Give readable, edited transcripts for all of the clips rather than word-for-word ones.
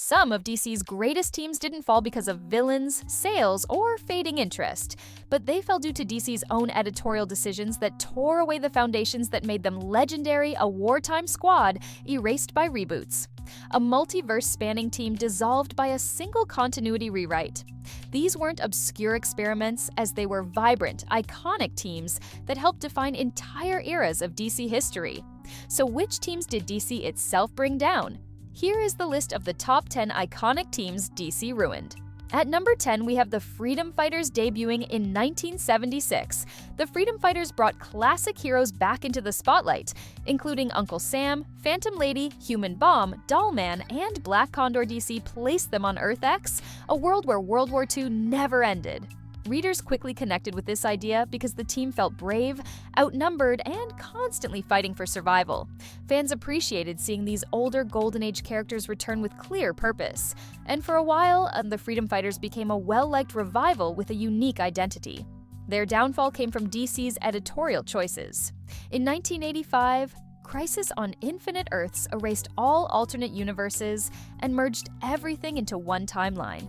Some of DC's greatest teams didn't fall because of villains, sales, or fading interest, but they fell due to DC's own editorial decisions that tore away the foundations that made them legendary, a wartime squad erased by reboots. A multiverse-spanning team dissolved by a single continuity rewrite. These weren't obscure experiments, as they were vibrant, iconic teams that helped define entire eras of DC history. So which teams did DC itself bring down? Here is the list of the top 10 iconic teams DC ruined. At number 10, we have the Freedom Fighters debuting in 1976. The Freedom Fighters brought classic heroes back into the spotlight, including Uncle Sam, Phantom Lady, Human Bomb, Dollman, and Black Condor. DC placed them on Earth X, a world where World War II never ended. Readers quickly connected with this idea because the team felt brave, outnumbered, and constantly fighting for survival. Fans appreciated seeing these older Golden Age characters return with clear purpose. And for a while, the Freedom Fighters became a well-liked revival with a unique identity. Their downfall came from DC's editorial choices. In 1985, Crisis on Infinite Earths erased all alternate universes and merged everything into one timeline.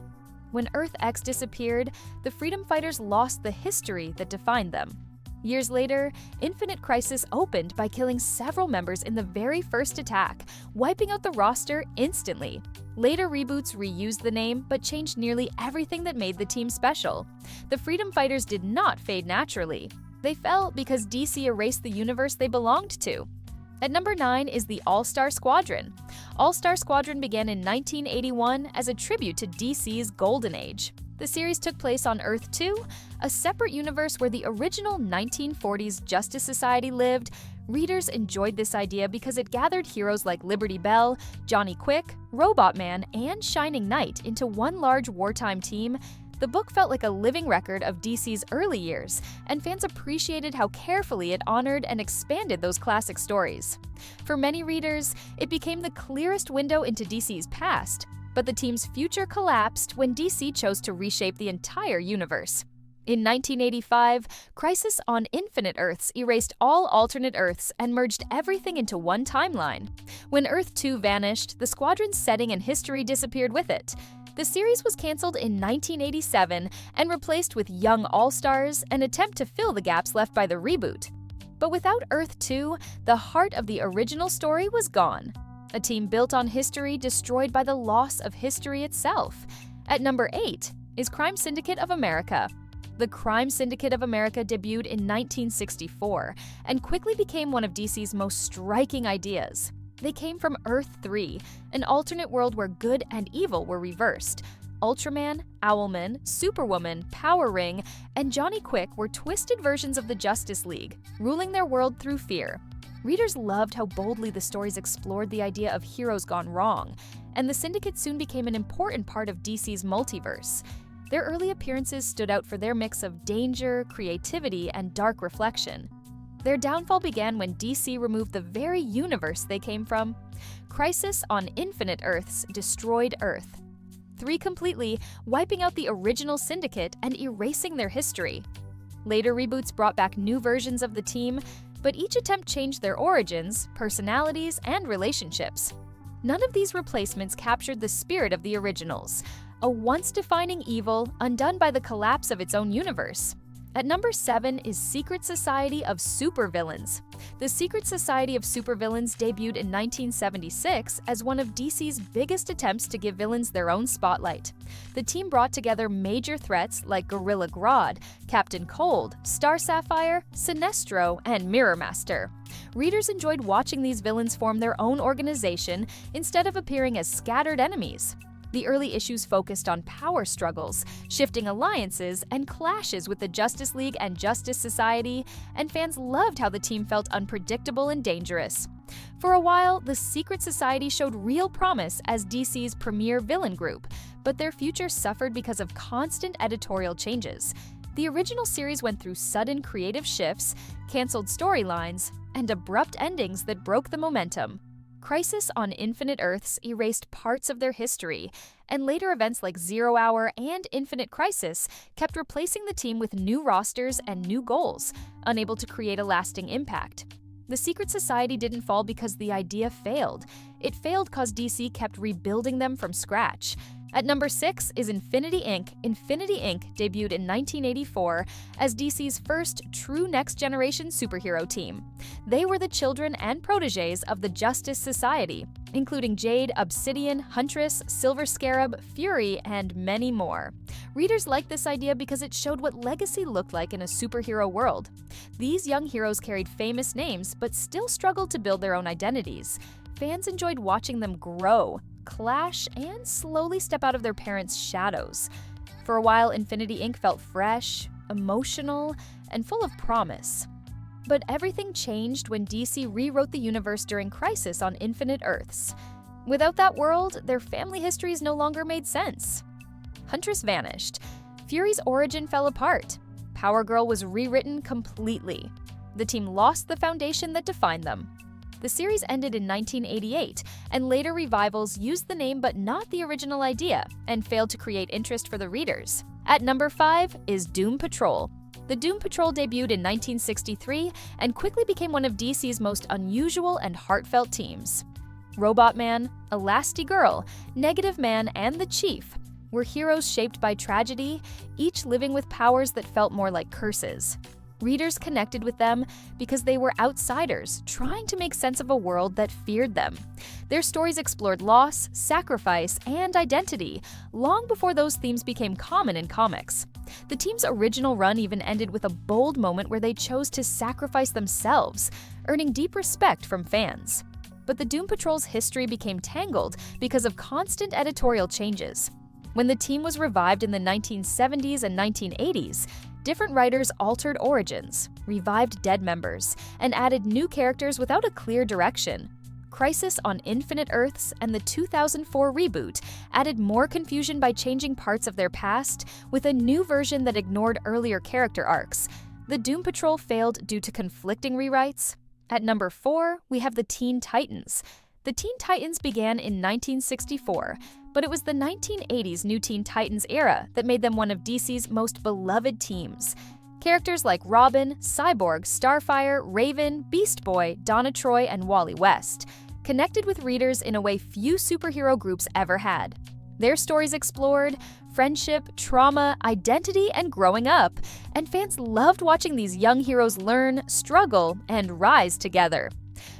When Earth X disappeared, the Freedom Fighters lost the history that defined them. Years later, Infinite Crisis opened by killing several members in the very first attack, wiping out the roster instantly. Later reboots reused the name, but changed nearly everything that made the team special. The Freedom Fighters did not fade naturally. They fell because DC erased the universe they belonged to. At number 9 is the All-Star Squadron. All-Star Squadron began in 1981 as a tribute to DC's Golden Age. The series took place on Earth 2, a separate universe where the original 1940s Justice Society lived. Readers enjoyed this idea because it gathered heroes like Liberty Bell, Johnny Quick, Robot Man, and Shining Knight into one large wartime team. The book felt like a living record of DC's early years, and fans appreciated how carefully it honored and expanded those classic stories. For many readers, it became the clearest window into DC's past, but the team's future collapsed when DC chose to reshape the entire universe. In 1985, Crisis on Infinite Earths erased all alternate Earths and merged everything into one timeline. When Earth 2 vanished, the Squadron's setting and history disappeared with it. The series was canceled in 1987 and replaced with Young All-Stars, an attempt to fill the gaps left by the reboot. But without Earth 2, the heart of the original story was gone. A team built on history destroyed by the loss of history itself. At number 8 is Crime Syndicate of America. The Crime Syndicate of America debuted in 1964 and quickly became one of DC's most striking ideas. They came from Earth 3, an alternate world where good and evil were reversed. Ultraman, Owlman, Superwoman, Power Ring, and Johnny Quick were twisted versions of the Justice League, ruling their world through fear. Readers loved how boldly the stories explored the idea of heroes gone wrong, and the Syndicate soon became an important part of DC's multiverse. Their early appearances stood out for their mix of danger, creativity, and dark reflection. Their downfall began when DC removed the very universe they came from. Crisis on Infinite Earths destroyed Earth 3 completely, wiping out the original Syndicate and erasing their history. Later reboots brought back new versions of the team, but each attempt changed their origins, personalities, and relationships. None of these replacements captured the spirit of the originals, a once-defining evil undone by the collapse of its own universe. At number 7 is Secret Society of Supervillains. The Secret Society of Supervillains debuted in 1976 as one of DC's biggest attempts to give villains their own spotlight. The team brought together major threats like Gorilla Grodd, Captain Cold, Star Sapphire, Sinestro, and Mirror Master. Readers enjoyed watching these villains form their own organization instead of appearing as scattered enemies. The early issues focused on power struggles, shifting alliances, and clashes with the Justice League and Justice Society, and fans loved how the team felt unpredictable and dangerous. For a while, the Secret Society showed real promise as DC's premier villain group, but their future suffered because of constant editorial changes. The original series went through sudden creative shifts, canceled storylines, and abrupt endings that broke the momentum. Crisis on Infinite Earths erased parts of their history, and later events like Zero Hour and Infinite Crisis kept replacing the team with new rosters and new goals, unable to create a lasting impact. The Secret Society didn't fall because the idea failed. It failed cause DC kept rebuilding them from scratch. At number 6 is Infinity Inc. Infinity Inc. debuted in 1984 as DC's first true next-generation superhero team. They were the children and protégés of the Justice Society, including Jade, Obsidian, Huntress, Silver Scarab, Fury, and many more. Readers liked this idea because it showed what legacy looked like in a superhero world. These young heroes carried famous names but still struggled to build their own identities. Fans enjoyed watching them grow, clash, and slowly step out of their parents' shadows. For a while, Infinity Inc. felt fresh, emotional, and full of promise. But everything changed when DC rewrote the universe during Crisis on Infinite Earths. Without that world, their family histories no longer made sense. Huntress vanished. Fury's origin fell apart. Power Girl was rewritten completely. The team lost the foundation that defined them. The series ended in 1988, and later revivals used the name but not the original idea, and failed to create interest for the readers. At number 5 is Doom Patrol. The Doom Patrol debuted in 1963 and quickly became one of DC's most unusual and heartfelt teams. Robot Man, Elastigirl, Negative Man, and the Chief were heroes shaped by tragedy, each living with powers that felt more like curses. Readers connected with them because they were outsiders trying to make sense of a world that feared them. Their stories explored loss, sacrifice, and identity long before those themes became common in comics. The team's original run even ended with a bold moment where they chose to sacrifice themselves, earning deep respect from fans. But the Doom Patrol's history became tangled because of constant editorial changes. When the team was revived in the 1970s and 1980s, different writers altered origins, revived dead members, and added new characters without a clear direction. Crisis on Infinite Earths and the 2004 reboot added more confusion by changing parts of their past with a new version that ignored earlier character arcs. The Doom Patrol failed due to conflicting rewrites. At number 4, we have the Teen Titans. The Teen Titans began in 1964, but it was the 1980s New Teen Titans era that made them one of DC's most beloved teams. Characters like Robin, Cyborg, Starfire, Raven, Beast Boy, Donna Troy, and Wally West connected with readers in a way few superhero groups ever had. Their stories explored friendship, trauma, identity, and growing up, and fans loved watching these young heroes learn, struggle, and rise together.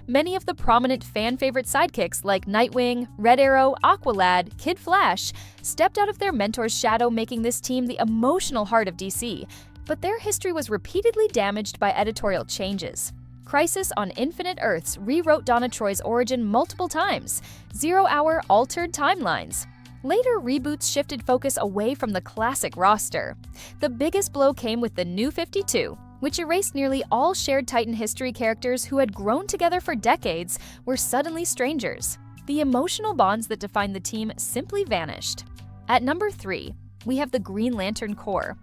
Many of the prominent fan-favorite sidekicks like Nightwing, Red Arrow, Aqualad, Kid Flash stepped out of their mentor's shadow, making this team the emotional heart of DC. But their history was repeatedly damaged by editorial changes. Crisis on Infinite Earths rewrote Donna Troy's origin multiple times. 0 Hour altered timelines. Later reboots shifted focus away from the classic roster. The biggest blow came with the New 52, which erased nearly all shared Titan history characters who had grown together for decades were suddenly strangers. The emotional bonds that defined the team simply vanished. At number 3, we have the Green Lantern Corps.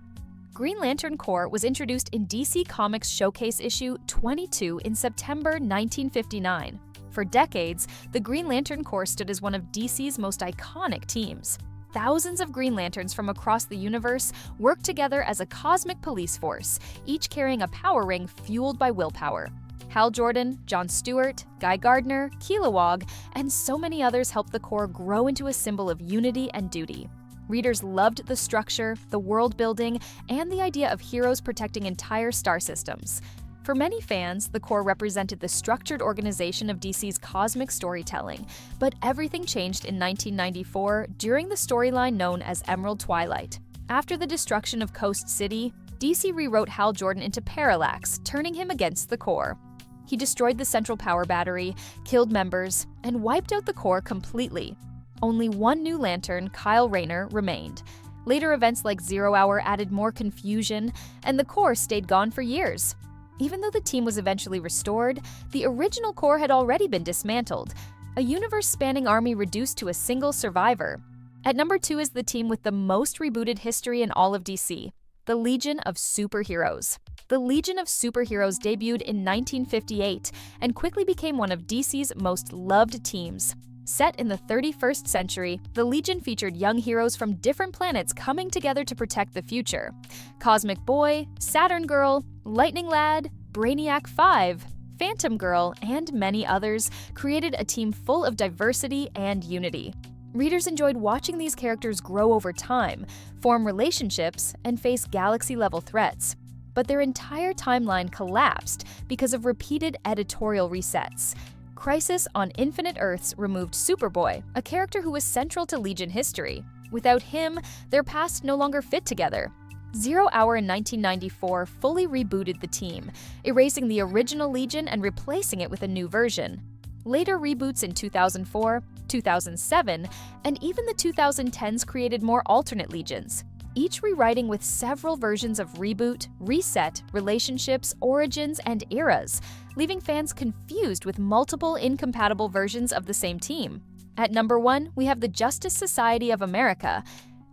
Green Lantern Corps was introduced in DC Comics Showcase issue 22 in September 1959. For decades, the Green Lantern Corps stood as one of DC's most iconic teams. Thousands of Green Lanterns from across the universe worked together as a cosmic police force, each carrying a power ring fueled by willpower. Hal Jordan, Jon Stewart, Guy Gardner, Kilowog, and so many others helped the Corps grow into a symbol of unity and duty. Readers loved the structure, the world building, and the idea of heroes protecting entire star systems. For many fans, the Corps represented the structured organization of DC's cosmic storytelling, but everything changed in 1994 during the storyline known as Emerald Twilight. After the destruction of Coast City, DC rewrote Hal Jordan into Parallax, turning him against the Corps. He destroyed the Central Power Battery, killed members, and wiped out the Corps completely. Only one new Lantern, Kyle Rayner, remained. Later events like 0 Hour added more confusion, and the Corps stayed gone for years. Even though the team was eventually restored, the original Corps had already been dismantled, a universe-spanning army reduced to a single survivor. At number 2 is the team with the most rebooted history in all of DC, the Legion of Superheroes. The Legion of Superheroes debuted in 1958 and quickly became one of DC's most loved teams. Set in the 31st century, the Legion featured young heroes from different planets coming together to protect the future. Cosmic Boy, Saturn Girl, Lightning Lad, Brainiac 5, Phantom Girl, and many others created a team full of diversity and unity. Readers enjoyed watching these characters grow over time, form relationships, and face galaxy-level threats. But their entire timeline collapsed because of repeated editorial resets. Crisis on Infinite Earths removed Superboy, a character who was central to Legion history. Without him, their pasts no longer fit together. Zero Hour in 1994 fully rebooted the team, erasing the original Legion and replacing it with a new version. Later reboots in 2004, 2007, and even the 2010s created more alternate Legions, each rewriting with several versions of reboot, reset, relationships, origins, and eras, leaving fans confused with multiple incompatible versions of the same team. At number 1, we have the Justice Society of America.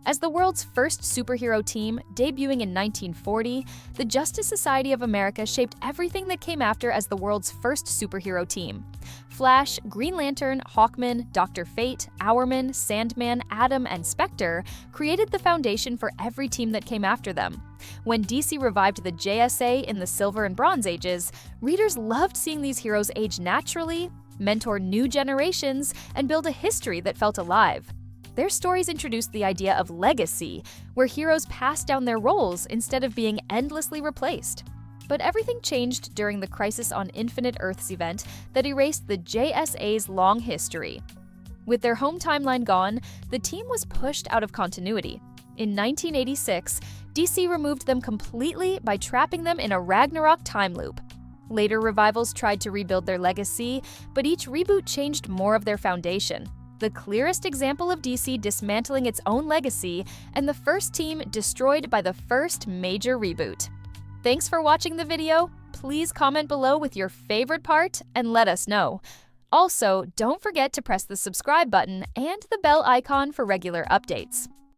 As the world's first superhero team, debuting in 1940, the Justice Society of America shaped everything that came after as the world's first superhero team. Flash, Green Lantern, Hawkman, Dr. Fate, Hourman, Sandman, Atom, and Spectre created the foundation for every team that came after them. When DC revived the JSA in the Silver and Bronze Ages, readers loved seeing these heroes age naturally, mentor new generations, and build a history that felt alive. Their stories introduced the idea of legacy, where heroes passed down their roles instead of being endlessly replaced. But everything changed during the Crisis on Infinite Earths event that erased the JSA's long history. With their home timeline gone, the team was pushed out of continuity. In 1986, DC removed them completely by trapping them in a Ragnarok time loop. Later revivals tried to rebuild their legacy, but each reboot changed more of their foundation. The clearest example of DC dismantling its own legacy and the first team destroyed by the first major reboot. Thanks for watching the video. Please comment below with your favorite part and let us know. Also, don't forget to press the subscribe button and the bell icon for regular updates.